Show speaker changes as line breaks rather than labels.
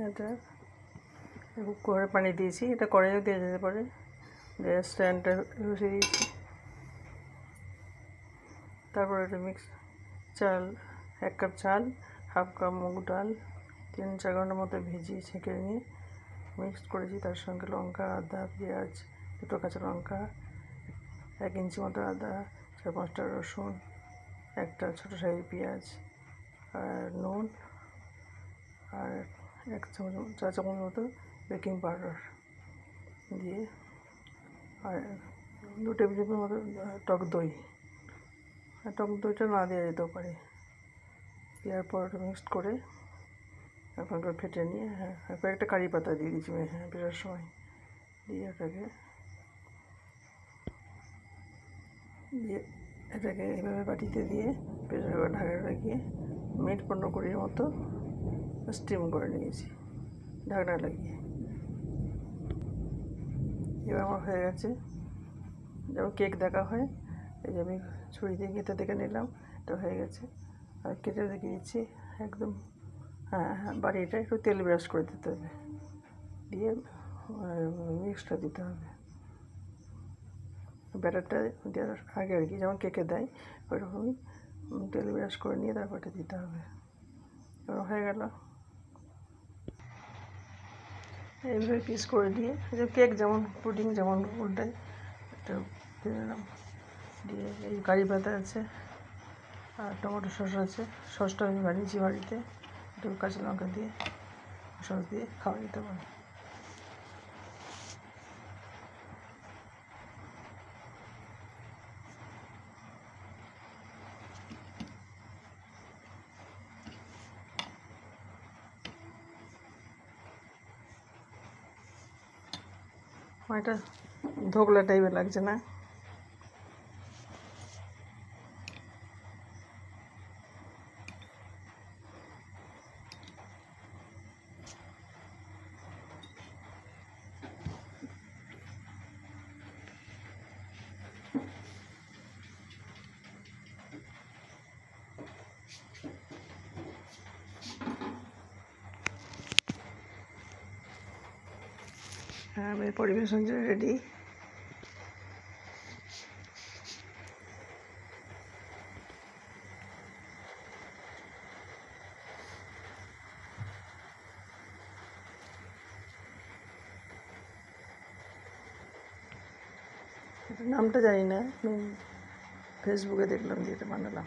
এটা কুকারে পানি দিয়েছি, এটা কড়াইও দেওয়া যেতে পারে। গ্যাস স্ট্যান্ডটা বসিয়ে দিয়েছি। তারপর এটা মিক্স চাল, 1 কাপ চাল, 1/2 কাপ মুগ ডাল 3-4 ঘন্টার মতো ভিজিয়ে ছেঁকে নিয়ে মিক্সড করেছি। তার সঙ্গে লঙ্কা, আদা, পেঁয়াজ, 2টো কাঁচা লঙ্কা, 1 ইঞ্চি মতো আদা, 4-5টা রসুন, একটা ছোটো সাইজের পেঁয়াজ, আর নুন, আর 1 চামচ মতো বেকিং পাউডার দিয়ে, আর 2 টেবিল স্পুন মতো টক দই। আর টক দইটা না দেওয়া যেতেও পারে। দেওয়ার পর মিক্সড করে এখন ফেটে নিয়ে একটা কারি পাতা দিয়ে দিয়েছি ফেটার সময়, দিয়ে এটাকে এইভাবে বাটিতে দিয়ে প্রেসার কুকার ঢাকা লাগিয়ে মিনিট 15-20 মতো স্টিম করে নিয়েছি ঢাকনা লাগিয়ে। এবার আমার হয়ে গেছে। যেমন কেক দেখা হয়, এই যে আমি ছুরি দিয়ে কেটে দেখে নিলাম, এটা হয়ে গেছে। আর কেটে দেখে দিচ্ছি একদম। হ্যাঁ, বাড়িটা একটু তেল ব্রাশ করে দিতে হবে, দিয়ে মিক্সটা দিতে হবে ব্যাটারটা দেওয়ার আগে আর কি, যেমন কেকে দেয় ওইরকমই তেল ব্রাশ করে নিয়ে তারপরে দিতে হবে। এবার হয়ে গেল। এইভাবে পিস করে দিয়ে কেক যেমন পুডিং যেমন উল্টাই এটা দিয়ে দিলাম। দিয়ে এই কারি পাতা আছে আর টমেটো সস আছে, সসটা আমি বানিয়েছি বাড়িতে, একটু কাঁচা লঙ্কা দিয়ে সস দিয়ে খাওয়া যেতে পারে। এটা ধোকলা টাইপের লাগছে না? হ্যাঁ, আমি পরিবেশন রেডি। নামটা জানি না, আমি ফেসবুকে দেখলাম দিয়ে এটা বানালাম।